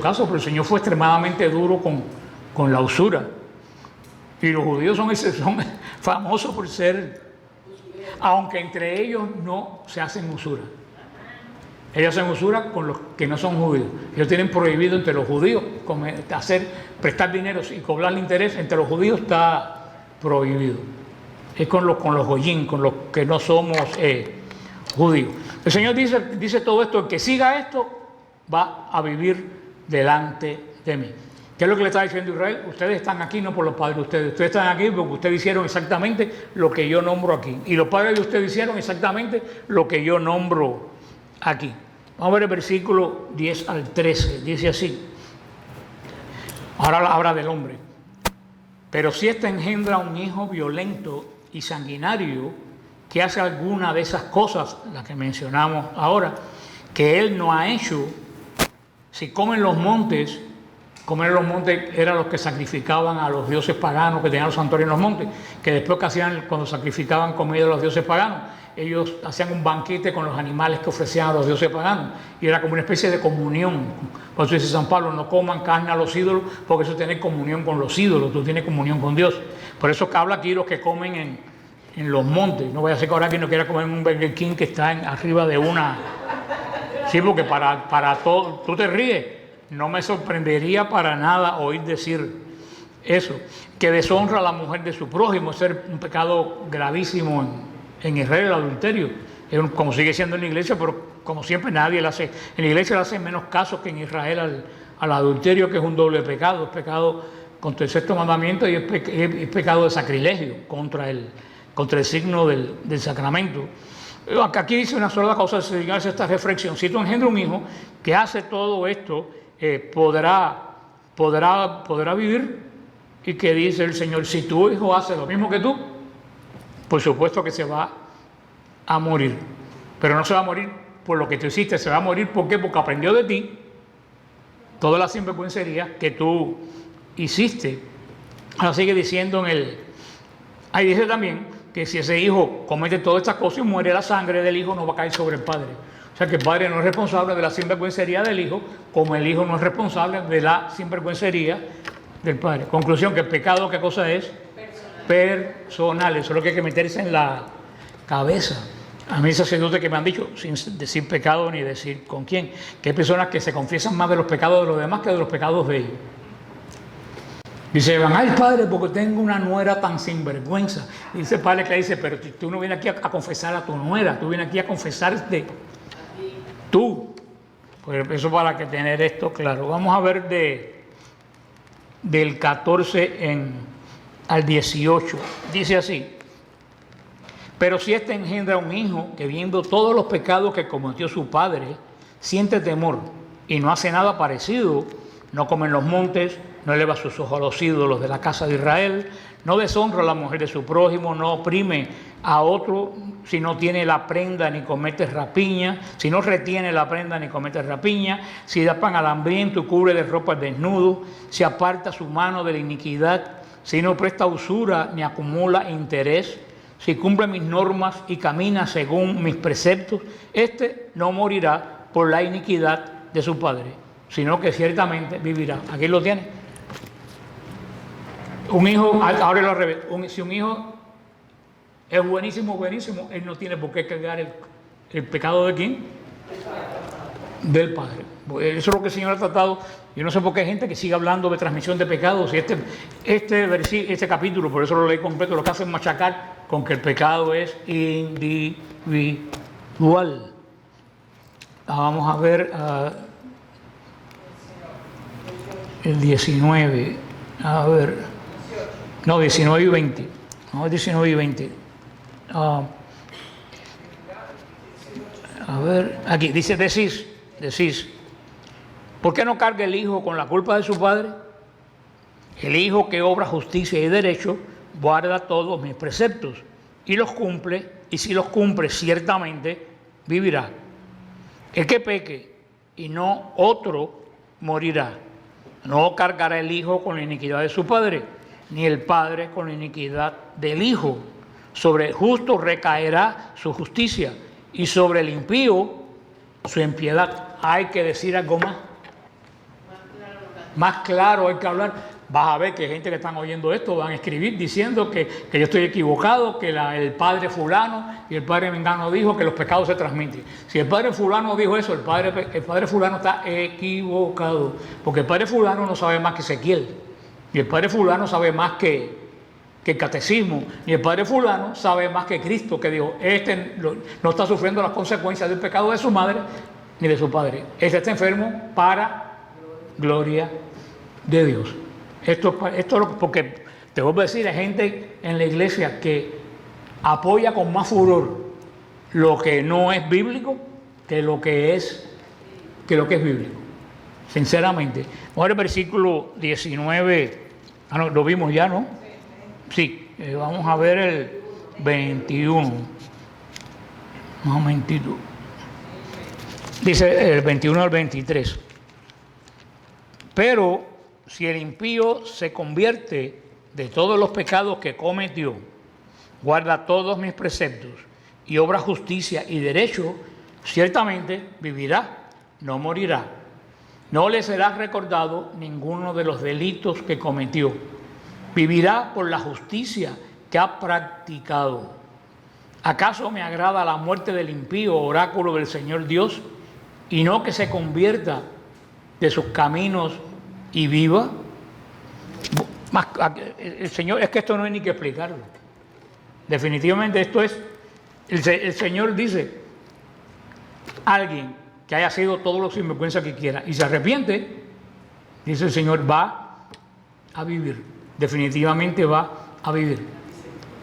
caso, pero el Señor fue extremadamente duro con la usura. Y los judíos son famosos por ser, aunque entre ellos no se hacen usura. Ellos hacen usura con los que no son judíos. Ellos tienen prohibido entre los judíos prestar dinero y cobrar el interés. Entre los judíos está prohibido. Es con los goyín, con los que no somos judíos. El Señor dice todo esto: el que siga esto va a vivir delante de mí. ¿Qué es lo que le está diciendo Israel? Ustedes están aquí no por los padres de ustedes. Ustedes están aquí porque ustedes hicieron exactamente lo que yo nombro aquí. Y los padres de ustedes hicieron exactamente lo que yo nombro aquí. Vamos a ver el versículo 10 al 13. Dice así. Ahora habla del hombre. Pero si éste engendra un hijo violento y sanguinario, que hace alguna de esas cosas, las que mencionamos ahora, que él no ha hecho, si comen los montes eran los que sacrificaban a los dioses paganos que tenían los santuarios en los montes, que después que hacían, cuando sacrificaban comida a los dioses paganos, ellos hacían un banquete con los animales que ofrecían a los dioses paganos, y era como una especie de comunión. Por eso dice San Pablo, no coman carne a los ídolos, porque eso tiene comunión con los ídolos, tú tienes comunión con Dios. Por eso que habla aquí los que comen en los montes. No vaya a ser que ahora quien no quiera comer un Burger King que está arriba de una... Sí, porque para todo, tú te ríes, no me sorprendería para nada oír decir eso, que deshonra a la mujer de su prójimo, es un pecado gravísimo en Israel, el adulterio, como sigue siendo en la iglesia, pero como siempre nadie le hace, en la iglesia le hacen menos caso que en Israel al adulterio, que es un doble pecado, es pecado contra el sexto mandamiento y es pecado de sacrilegio contra el signo del sacramento. Aquí dice una sola cosa, si hace esta reflexión: si tú engendras un hijo que hace todo esto, podrá vivir. Y que dice el Señor: si tu hijo hace lo mismo que tú, por supuesto que se va a morir. Pero no se va a morir por lo que tú hiciste, se va a morir ¿por qué? Porque aprendió de ti toda la sinvergüencería que tú hiciste. Ahora sigue diciendo ahí dice también que si ese hijo comete todas estas cosas y muere, la sangre del hijo no va a caer sobre el padre. O sea que el padre no es responsable de la sinvergüencería del hijo, como el hijo no es responsable de la sinvergüencería del padre. Conclusión, que el pecado, ¿qué cosa es? Personal. Eso es lo que hay que meterse en la cabeza. A mí sacerdotes que me han dicho, sin decir pecado ni decir con quién, que hay personas que se confiesan más de los pecados de los demás que de los pecados de ellos. Dice, van, ay padre, porque tengo una nuera tan sinvergüenza. Y dice el padre que le dice, pero tú no vienes aquí a confesar a tu nuera, tú vienes aquí a confesarte tú. Pues eso para que tener esto claro. Vamos a ver del 14 al 18. Dice así: pero si éste engendra un hijo que, viendo todos los pecados que cometió su padre, siente temor y no hace nada parecido, no come en los montes, no eleva sus ojos a los ídolos de la casa de Israel, no deshonra a la mujer de su prójimo, no oprime a otro si no tiene la prenda ni comete rapiña, si no retiene la prenda ni comete rapiña, si da pan al hambriento y cubre de ropa al desnudo, si aparta su mano de la iniquidad, si no presta usura ni acumula interés, si cumple mis normas y camina según mis preceptos, este no morirá por la iniquidad de su padre, sino que ciertamente vivirá. Aquí lo tiene. Un hijo, ahora lo revés, si un hijo es buenísimo, él no tiene por qué cargar el pecado de ¿quién? Del padre. Eso es lo que el Señor ha tratado. Yo no sé por qué hay gente que sigue hablando de transmisión de pecados. Y este capítulo, por eso lo leí completo, lo que hace es machacar con que el pecado es individual. Vamos a ver el 19. A ver. No, 19 y 20. No, 19 y 20. A ver, aquí dice, decís, ¿por qué no carga el hijo con la culpa de su padre? El hijo que obra justicia y derecho guarda todos mis preceptos y los cumple y si los cumple, ciertamente vivirá. El que peque y no otro morirá. No cargará el hijo con la iniquidad de su padre, ni el padre con la iniquidad del hijo. Sobre el justo recaerá su justicia, y sobre el impío su impiedad. Hay que decir algo más. Más claro hay que hablar. Vas a ver que gente que están oyendo esto van a escribir diciendo que yo estoy equivocado, que el padre fulano y el padre mengano dijo que los pecados se transmiten. Si el padre fulano dijo eso, el padre fulano está equivocado, porque el padre fulano no sabe más que Ezequiel, y el padre fulano sabe más que el catecismo, y el padre fulano sabe más que Cristo, que dijo, no está sufriendo las consecuencias del pecado de su madre ni de su padre. Este está enfermo para gloria de Dios. Esto porque te voy a decir, hay gente en la iglesia que apoya con más furor lo que no es bíblico que lo que es bíblico. Sinceramente. Vamos al versículo 19. Lo vimos ya, ¿no? Sí, vamos a ver el 21. Un momentito. Dice el 21 al 23. Pero si el impío se convierte de todos los pecados que cometió, guarda todos mis preceptos y obra justicia y derecho, ciertamente vivirá, no morirá. No le será recordado ninguno de los delitos que cometió. Vivirá por la justicia que ha practicado. ¿Acaso me agrada la muerte del impío, oráculo del Señor Dios, y no que se convierta de sus caminos y viva? El Señor, es que esto no hay ni que explicarlo. Definitivamente esto es, el Señor dice, alguien que haya sido todo lo sinvergüenza que quiera y se arrepiente, dice el Señor, va a vivir. Definitivamente va a vivir.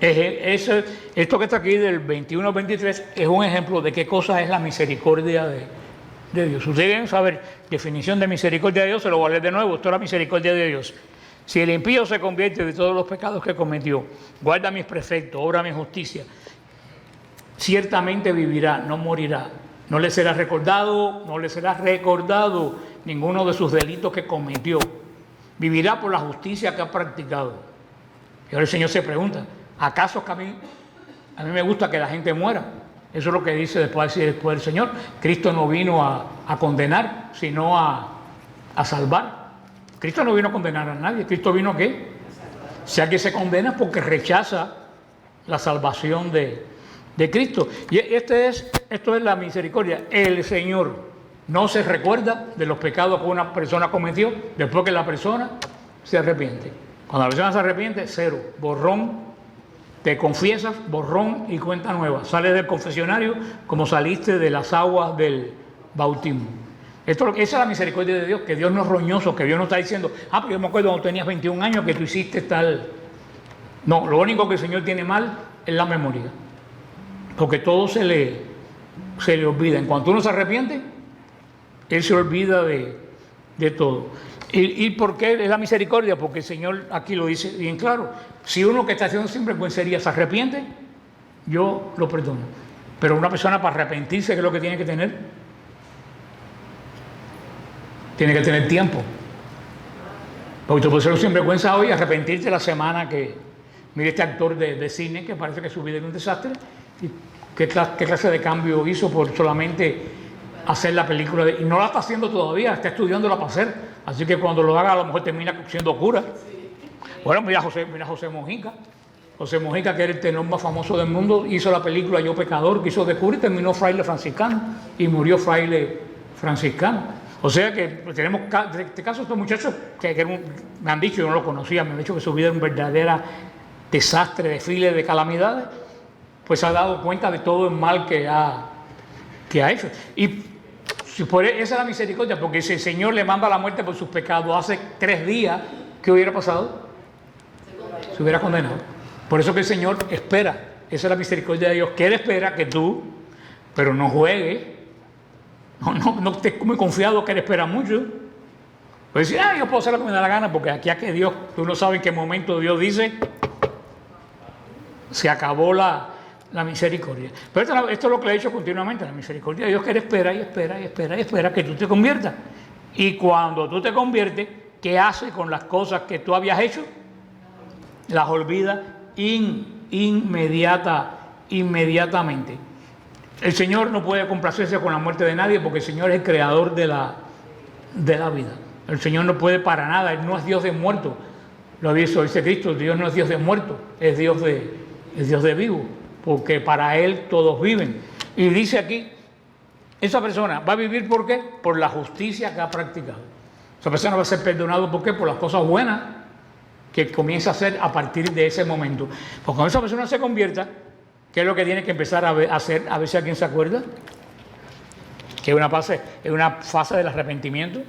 Esto que está aquí del 21 al 23 es un ejemplo de qué cosa es la misericordia de Dios. Ustedes deben saber, definición de misericordia de Dios, se lo voy a leer de nuevo, esto es la misericordia de Dios. Si el impío se convierte de todos los pecados que cometió, guarda mis preceptos, obra mi justicia, ciertamente vivirá, no morirá. No le será recordado ninguno de sus delitos que cometió. Vivirá por la justicia que ha practicado. Y ahora el Señor se pregunta, ¿acaso que a mí me gusta que la gente muera? Eso es lo que dice después el Señor. Cristo no vino a condenar, sino a salvar. Cristo no vino a condenar a nadie. Cristo vino a ¿qué? Sea que se condena porque rechaza la salvación de Cristo. Y esto es la misericordia. El Señor no se recuerda de los pecados que una persona cometió después que la persona se arrepiente. Cuando la persona se arrepiente, cero, borrón. Te confiesas, borrón y cuenta nueva. Sales del confesionario como saliste de las aguas del bautismo. Esa es la misericordia de Dios, que Dios no es roñoso, que Dios no está diciendo, pero yo me acuerdo cuando tenías 21 años que tú hiciste tal. No, lo único que el Señor tiene mal es la memoria. Porque todo se le olvida. En cuanto uno se arrepiente, Él se olvida de todo. ¿Y por qué es la misericordia? Porque el Señor aquí lo dice bien claro. Si uno que está haciendo sinvergüencería se arrepiente, yo lo perdono. Pero una persona para arrepentirse, ¿qué es lo que tiene que tener? Tiene que tener tiempo. Porque tú puedes ser un sinvergüenza hoy y arrepentirte la semana que... Mire este actor de cine que parece que su vida es un desastre. ¿Y qué clase de cambio hizo por solamente hacer la película? Y no la está haciendo todavía, está estudiándola para hacer. Así que cuando lo haga a lo mejor termina siendo cura. Bueno, mira José Mojica. José Mojica, que era el tenor más famoso del mundo, hizo la película Yo Pecador, que hizo de cura y terminó fraile franciscano. Y murió fraile franciscano. O sea que tenemos este caso, estos muchachos que me han dicho, yo no lo conocía, me han dicho que su vida era un verdadero desastre, desfile de calamidades, pues se ha dado cuenta de todo el mal que ha hecho. Y esa es la misericordia, porque si el Señor le manda la muerte por sus pecados hace 3 días, ¿qué hubiera pasado? Se hubiera condenado. Por eso que el Señor espera, esa es la misericordia de Dios, que Él espera que tú, pero no juegues, no estés muy confiado que Él espera mucho. Pues decir, yo puedo hacer lo que me da la gana, porque aquí a que Dios, tú no sabes en qué momento Dios dice, se acabó la misericordia. Pero esto es lo que le he dicho continuamente, la misericordia de Dios, que Él espera y espera y espera y espera que tú te conviertas. Y cuando tú te conviertes, ¿qué hace con las cosas que tú habías hecho? Las olvida inmediatamente. El Señor no puede complacerse con la muerte de nadie porque el Señor es el creador de la vida. El Señor no puede para nada, Él no es Dios de muertos. Lo dice Cristo, Dios no es Dios de muertos, es Dios de vivos, porque para Él todos viven. Y dice aquí, esa persona va a vivir ¿por qué? Por la justicia que ha practicado. Esa persona va a ser perdonado ¿por qué? Por las cosas buenas que comienza a hacer a partir de ese momento. Porque cuando esa persona se convierta, ¿qué es lo que tiene que empezar a hacer? A ver si alguien se acuerda. Que es una fase del arrepentimiento.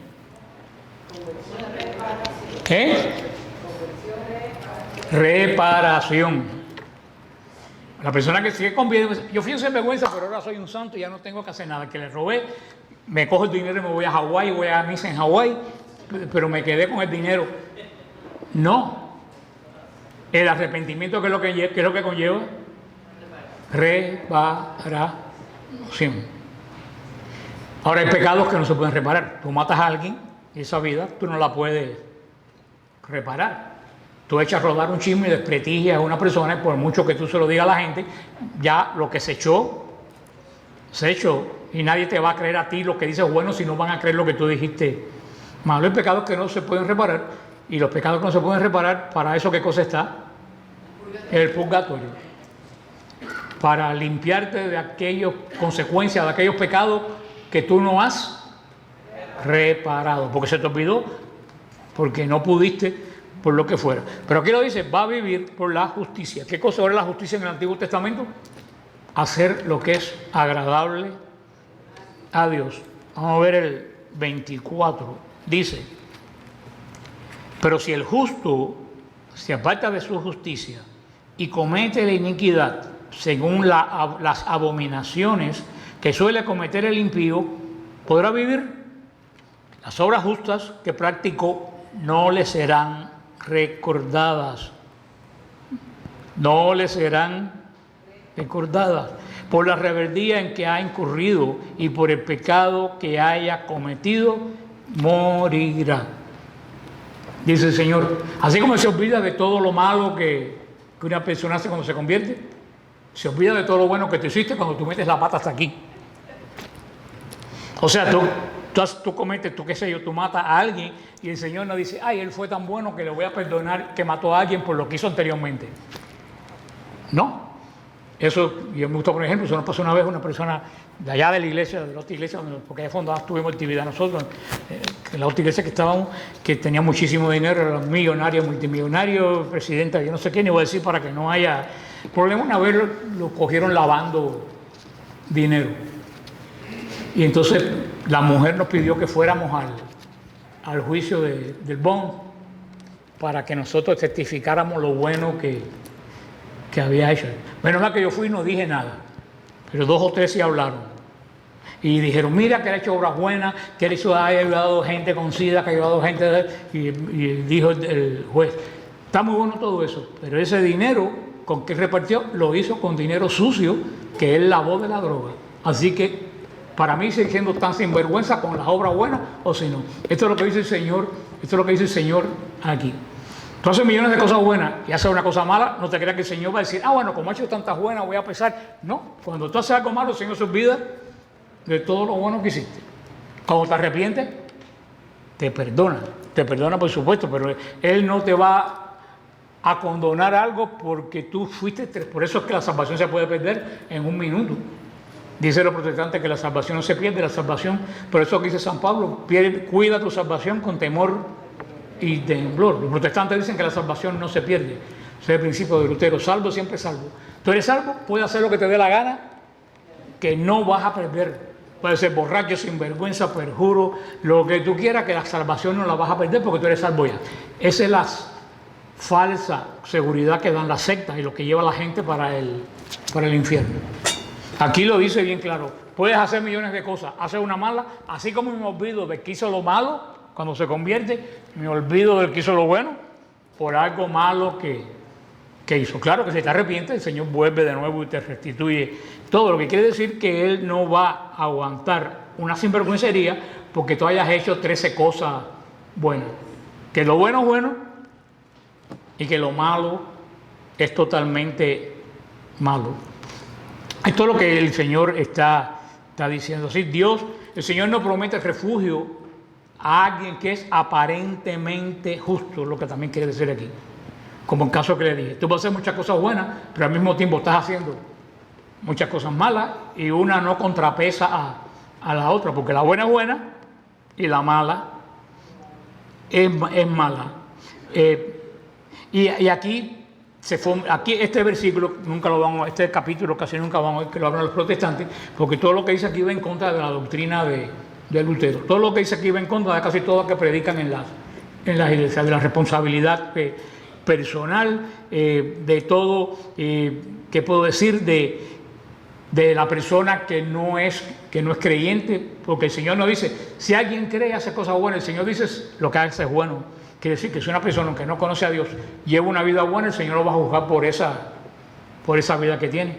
Reparación. La persona que sigue convierte, yo fui en sinvergüenza, pero ahora soy un santo y ya no tengo que hacer nada. Que le robé, me cojo el dinero y me voy a Hawái, voy a misa en Hawái, pero me quedé con el dinero. No. El arrepentimiento, ¿qué es lo que conlleva? Reparación. Ahora hay pecados que no se pueden reparar. Tú matas a alguien y esa vida tú no la puedes reparar. Tú echas a rodar un chisme y desprestigias a una persona y por mucho que tú se lo digas a la gente, ya lo que se echó y nadie te va a creer a ti lo que dices bueno si no van a creer lo que tú dijiste malo. Hay pecados que no se pueden reparar y los pecados que no se pueden reparar, ¿para eso qué cosa está? El purgatorio. Para limpiarte de aquellas consecuencias, de aquellos pecados que tú no has reparado, porque se te olvidó, porque no pudiste, por lo que fuera. Pero aquí lo dice, va a vivir por la justicia. ¿Qué cosa era la justicia en el Antiguo Testamento? Hacer lo que es agradable a Dios. Vamos a ver el 24. Dice, pero si el justo se aparta de su justicia y comete la iniquidad según las abominaciones que suele cometer el impío, podrá vivir. Las obras justas que practicó no le serán recordadas. No le serán recordadas por la rebeldía en que ha incurrido y por el pecado que haya cometido, morirá. Dice el Señor, así como se olvida de todo lo malo que una persona hace cuando se convierte, se olvida de todo lo bueno que tú hiciste cuando tú metes la pata hasta aquí. O sea, tú cometes, qué sé yo, tú matas a alguien y el Señor nos dice, ay, él fue tan bueno que le voy a perdonar que mató a alguien por lo que hizo anteriormente. No. Eso, yo me gustó, por ejemplo, eso nos pasó una vez una persona de allá de la iglesia, de la otra iglesia, porque allá fundada tuvimos actividad nosotros, en la otra iglesia que estábamos, que tenía muchísimo dinero, era millonario, multimillonario, presidenta, yo no sé qué, ni voy a decir para que no haya problema. Una vez lo cogieron lavando dinero. Y entonces la mujer nos pidió que fuéramos al juicio del bond para que nosotros testificáramos lo bueno que había hecho. Menos mal que yo fui y no dije nada, pero 2 o 3 sí hablaron. Y dijeron, mira que él ha hecho obras buenas, que él ha ayudado gente con SIDA, que ha ayudado gente... Y dijo el juez, está muy bueno todo eso, pero ese dinero con que repartió, lo hizo con dinero sucio que él lavó de la droga. Así que para mí sigue siendo tan sinvergüenza con las obras buenas o si no. Esto es lo que dice el Señor, aquí. Tú haces millones de cosas buenas y haces una cosa mala, no te creas que el Señor va a decir, bueno, como he hecho tantas buenas voy a pesar. No, cuando tú haces algo malo, el Señor se olvida de todo lo bueno que hiciste. Cuando te arrepientes, te perdona por supuesto, pero Él no te va a condonar algo porque tú fuiste, por eso es que la salvación se puede perder en 1 minuto. Dice los protestantes que la salvación no se pierde, la salvación, por eso que dice San Pablo, cuida tu salvación con temor y temblor. Los protestantes dicen que la salvación no se pierde. Ese es el principio de Lutero, salvo siempre salvo. Tú eres salvo, puedes hacer lo que te dé la gana, que no vas a perder. Puedes ser borracho, sinvergüenza, perjuro, lo que tú quieras, que la salvación no la vas a perder porque tú eres salvo ya. Esa es la falsa seguridad que dan las sectas y lo que lleva a la gente para el infierno. Aquí lo dice bien claro, puedes hacer millones de cosas, hacer una mala, así como me olvido del que hizo lo malo, cuando se convierte, me olvido del que hizo lo bueno, por algo malo que ¿qué hizo? Claro que si te arrepientes, el Señor vuelve de nuevo y te restituye todo. Lo que quiere decir que Él no va a aguantar una sinvergüencería porque tú hayas hecho 13 cosas buenas. Que lo bueno es bueno y que lo malo es totalmente malo. Esto es lo que el Señor está diciendo. Sí, el Señor no promete refugio a alguien que es aparentemente justo, lo que también quiere decir aquí. Como el caso que le dije, tú vas a hacer muchas cosas buenas, pero al mismo tiempo estás haciendo muchas cosas malas y una no contrapesa a la otra, porque la buena es buena y la mala es mala. Y aquí este versículo este capítulo casi nunca vamos a ver que lo hablan los protestantes, porque todo lo que dice aquí va en contra de la doctrina de Lutero. Todo lo que dice aquí va en contra de casi todo lo que predican en las iglesias, de la responsabilidad personal, de todo, ¿qué puedo decir? De la persona que no es creyente, porque el Señor no dice, si alguien cree hace cosas buenas, el Señor dice, lo que hace es bueno. Quiere decir que si una persona que no conoce a Dios lleva una vida buena, el Señor lo va a juzgar por esa vida que tiene.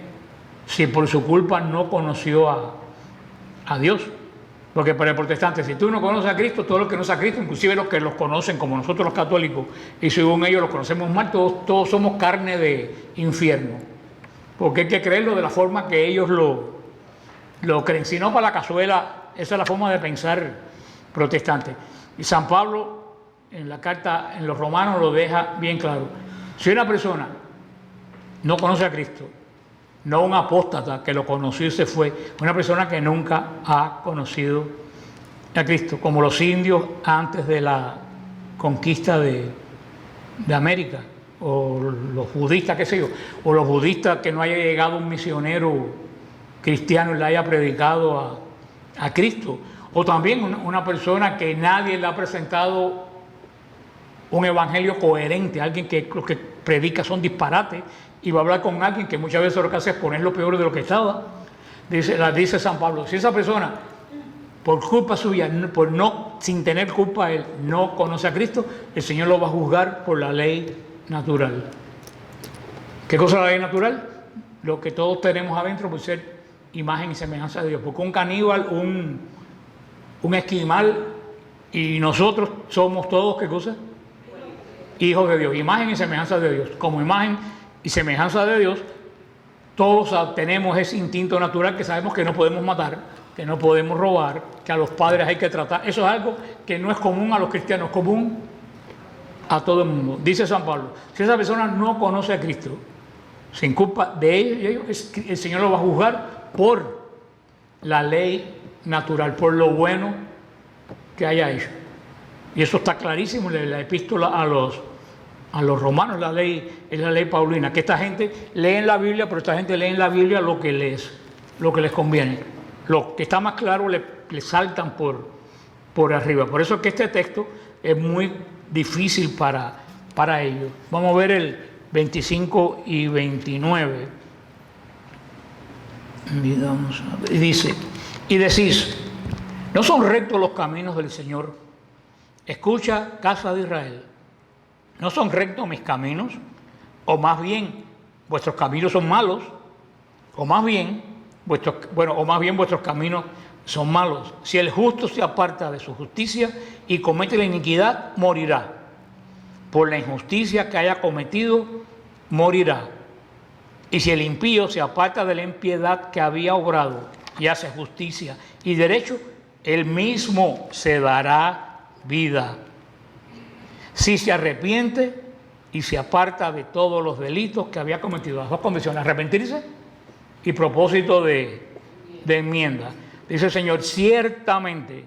Si por su culpa no conoció a Dios. Porque para el protestante, si tú no conoces a Cristo, todos los que no conocen a Cristo, inclusive los que los conocen como nosotros los católicos, y según ellos los conocemos mal, todos somos carne de infierno. Porque hay que creerlo de la forma que ellos lo creen. Si no, para la cazuela, esa es la forma de pensar protestante. Y San Pablo, en la carta en los Romanos, lo deja bien claro. Si una persona no conoce a Cristo, no un apóstata que lo conoció y se fue, una persona que nunca ha conocido a Cristo, como los indios antes de la conquista de América, o los budistas, qué sé yo, o los budistas que no haya llegado un misionero cristiano y le haya predicado a Cristo, o también una persona que nadie le ha presentado un evangelio coherente, alguien que lo que predica son disparates, y va a hablar con alguien que muchas veces lo que hace es poner lo peor de lo que estaba. Dice San Pablo, si esa persona, por culpa suya, sin tener culpa él, no conoce a Cristo, el Señor lo va a juzgar por la ley natural. ¿Qué cosa es la ley natural? Lo que todos tenemos adentro por ser imagen y semejanza de Dios. Porque un caníbal, un esquimal y nosotros somos todos, ¿qué cosa? Hijos de Dios, imagen y semejanza de Dios. Como imagen y semejanza de Dios, todos tenemos ese instinto natural que sabemos que no podemos matar, que no podemos robar, que a los padres hay que tratar. Eso es algo que no es común a los cristianos, es común a todo el mundo. Dice San Pablo, si esa persona no conoce a Cristo, sin culpa de ellos, el Señor lo va a juzgar por la ley natural, por lo bueno que haya hecho. Y eso está clarísimo en la epístola a los romanos, es la ley paulina, que esta gente lee en la Biblia, pero esta gente lee en la Biblia lo que les conviene. Lo que está más claro le saltan por arriba. Por eso es que este texto es muy difícil para ellos. Vamos a ver el 25 y 29. Y dice, y decís, ¿no son rectos los caminos del Señor? Escucha, casa de Israel. ¿No son rectos mis caminos? O más bien, vuestros caminos son malos. O más bien, vuestros caminos son malos. Si el justo se aparta de su justicia y comete la iniquidad, morirá. Por la injusticia que haya cometido, morirá. Y si el impío se aparta de la impiedad que había obrado y hace justicia y derecho, él mismo se dará vida. Si se arrepiente y se aparta de todos los delitos que había cometido, las dos condiciones, arrepentirse y propósito de enmienda. Dice el Señor, ciertamente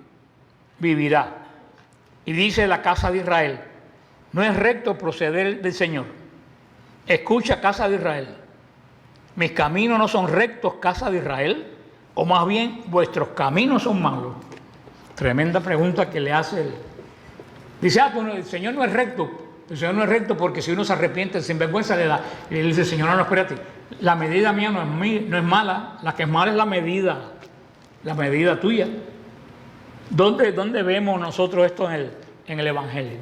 vivirá. Y dice la casa de Israel, no es recto proceder del Señor. Escucha, casa de Israel, mis caminos no son rectos, casa de Israel, o más bien vuestros caminos son malos. Tremenda pregunta que le hace dice, pues el Señor no es recto. El Señor no es recto porque si uno se arrepiente, sin vergüenza le da. Y él dice, Señor, no, espérate. La medida mía no es mala. La que es mala es la medida tuya. ¿Dónde vemos nosotros esto en el Evangelio?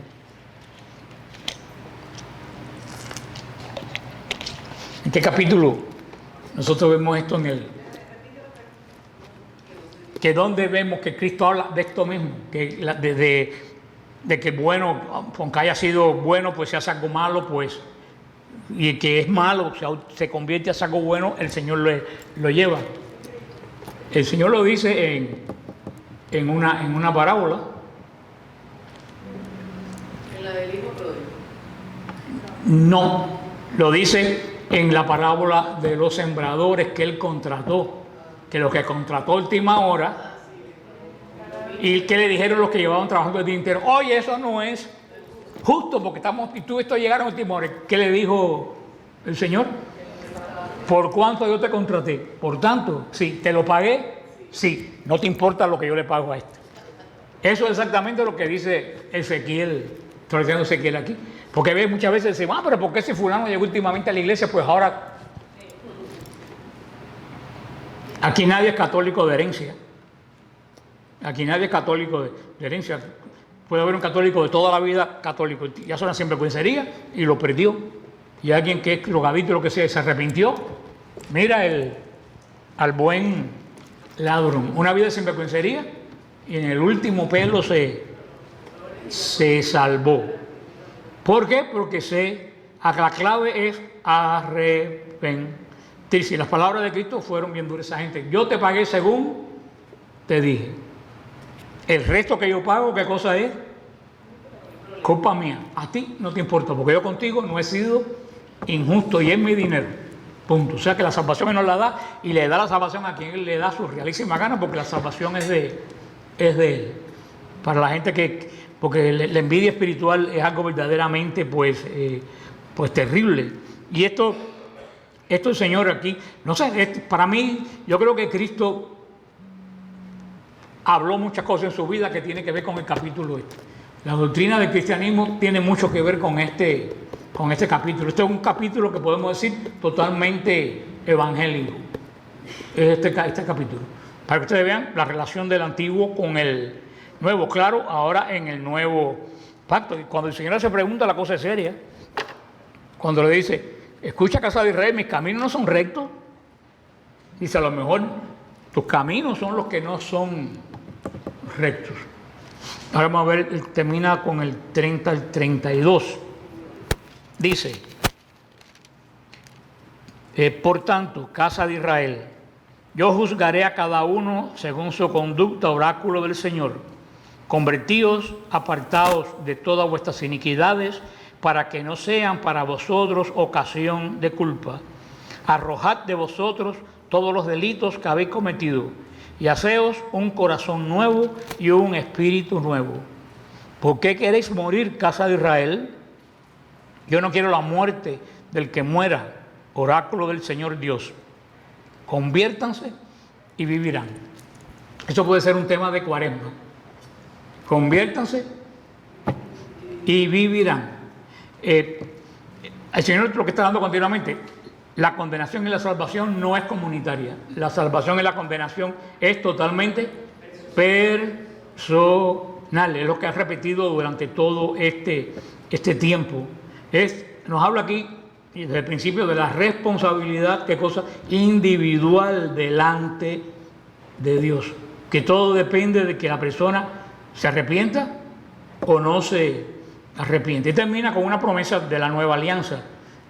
¿En qué capítulo? Nosotros vemos esto en el... que donde vemos que Cristo habla de esto mismo, que de que bueno, aunque haya sido bueno, pues se hace algo malo, pues, y que es malo, se convierte a algo bueno, el Señor lo lleva. El Señor lo dice en una parábola. En la del hijo pródigo. No, lo dice en la parábola de los sembradores que él contrató, que los que contrató a última hora, y que le dijeron los que llevaban trabajando el día entero, oye, eso no es justo porque y tú esto llegaron a última hora. ¿Qué le dijo el Señor? ¿Por cuánto yo te contraté? Por tanto, sí, ¿te lo pagué? Sí, no te importa lo que yo le pago a este. Eso es exactamente lo que dice Ezequiel, traduciendo Ezequiel aquí. Porque muchas veces decimos, pero ¿por qué ese fulano llegó últimamente a la iglesia? Pues ahora, aquí nadie es católico de herencia. Aquí nadie es católico de herencia. Puede haber un católico de toda la vida católico. Ya suena sinvergüencería y lo perdió. Y alguien que es drogadito, lo que sea, se arrepintió. Mira al buen ladrón. Una vida de sinvergüencería y en el último pelo se salvó. ¿Por qué? Porque la clave es arrepentirse. Las palabras de Cristo fueron bien duras a esa gente. Yo te pagué según te dije. El resto que yo pago, ¿qué cosa es? Culpa mía. A ti no te importa, porque yo contigo no he sido injusto y es mi dinero. Punto. O sea que la salvación Él nos la da y le da la salvación a quien Él le da su realísima gana, porque la salvación es de Él. Para la gente porque la envidia espiritual es algo verdaderamente pues terrible. Y esto el Señor aquí, no sé, para mí, yo creo que Cristo habló muchas cosas en su vida que tiene que ver con el capítulo este. La doctrina del cristianismo tiene mucho que ver con este capítulo. Este es un capítulo que podemos decir totalmente evangélico. Es este capítulo. Para que ustedes vean la relación del antiguo con el nuevo. Claro, ahora en el nuevo pacto. Y cuando el Señor se pregunta, la cosa es seria. Cuando le dice, escucha, casa de Israel, mis caminos no son rectos. Dice, a lo mejor tus caminos son los que no son rectos. Ahora vamos a ver, termina con el 30 al 32. Dice, por tanto, casa de Israel, yo juzgaré a cada uno según su conducta, oráculo del Señor. Convertíos, apartaos de todas vuestras iniquidades, para que no sean para vosotros ocasión de culpa. Arrojad de vosotros todos los delitos que habéis cometido, y haceos un corazón nuevo y un espíritu nuevo. ¿Por qué queréis morir, casa de Israel? Yo no quiero la muerte del que muera, oráculo del Señor Dios. Conviértanse y vivirán. Eso puede ser un tema de Cuaresma. Conviértanse y vivirán. El Señor lo que está dando continuamente, la condenación y la salvación no es comunitaria. La salvación y la condenación es totalmente personal. Es lo que ha repetido durante todo este tiempo. Nos habla aquí desde el principio de la responsabilidad, qué cosa individual delante de Dios. Que todo depende de que la persona se arrepienta o no se arrepiente. Y termina con una promesa de la nueva alianza.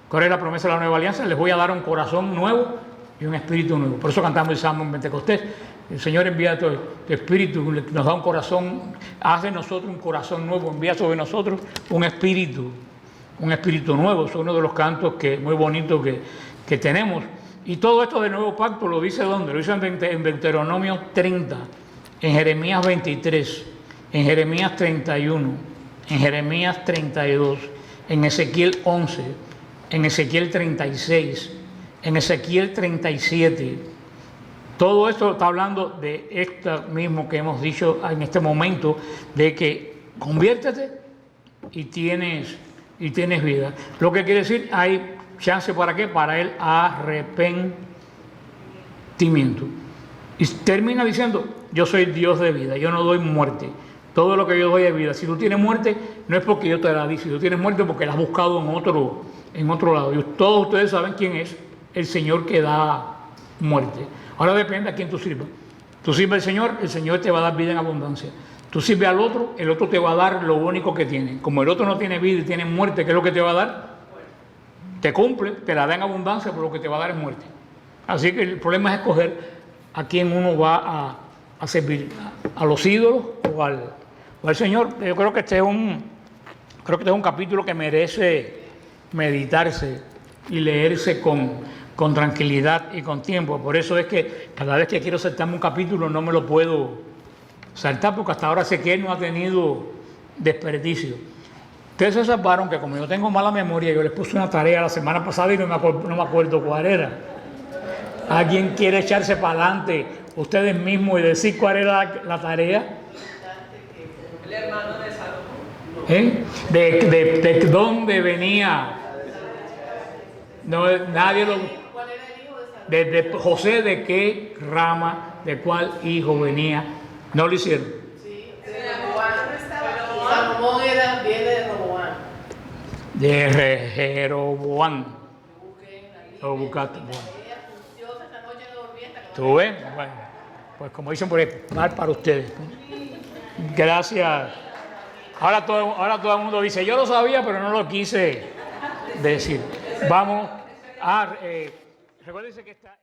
¿Cuál es la promesa de la nueva alianza? Les voy a dar un corazón nuevo y un espíritu nuevo. Por eso cantamos el Salmo en Pentecostés. El Señor envía tu espíritu, nos da un corazón, hace de nosotros un corazón nuevo, envía sobre nosotros un espíritu nuevo. Es uno de los cantos muy bonitos que tenemos. Y todo esto del nuevo pacto lo dice ¿dónde? Lo dice en Deuteronomio 30, en Jeremías 23, en Jeremías 31, en Jeremías 32, en Ezequiel 11, en Ezequiel 36, en Ezequiel 37. Todo esto está hablando de esto mismo que hemos dicho en este momento, de que conviértete y tienes vida. Lo que quiere decir, hay chance para qué, para el arrepentimiento. Y termina diciendo, yo soy Dios de vida, yo no doy muerte. Todo lo que yo doy es vida. Si tú tienes muerte, no es porque yo te la di. Si tú tienes muerte, porque la has buscado en otro lado. Y todos ustedes saben quién es el Señor que da muerte. Ahora depende a quién tú sirvas. Tú sirves al Señor, el Señor te va a dar vida en abundancia. Tú sirves al otro, el otro te va a dar lo único que tiene. Como el otro no tiene vida y tiene muerte, ¿qué es lo que te va a dar? Te cumple, te la da en abundancia, pero lo que te va a dar es muerte. Así que el problema es escoger a quién uno va a servir, a los ídolos o al Señor. Yo creo que este es un capítulo que merece meditarse y leerse con tranquilidad y con tiempo. Por eso es que cada vez que quiero saltarme un capítulo no me lo puedo saltar, porque hasta ahora Ezequiel no ha tenido desperdicio. Ustedes se salvaron que como yo tengo mala memoria, yo les puse una tarea la semana pasada y no me acuerdo cuál era. ¿Alguien quiere echarse para adelante ustedes mismos y decir cuál era la tarea? El hermano de Salomón. ¿De dónde venía? No, nadie lo... ¿Cuál era el hijo de Salomón? De José, ¿de qué rama, de cuál hijo venía? No lo hicieron. Sí, de Roboán. Salomón viene de Roboán. De Jeroboam. Lo buscaste. Bueno. Esa noche no dormí hasta que ¿Tú ves? Bueno, pues como dicen por ahí, mal para ustedes. Gracias. Ahora todo el mundo dice, yo lo sabía, pero no lo quise decir. Vamos a... recuérdense que está...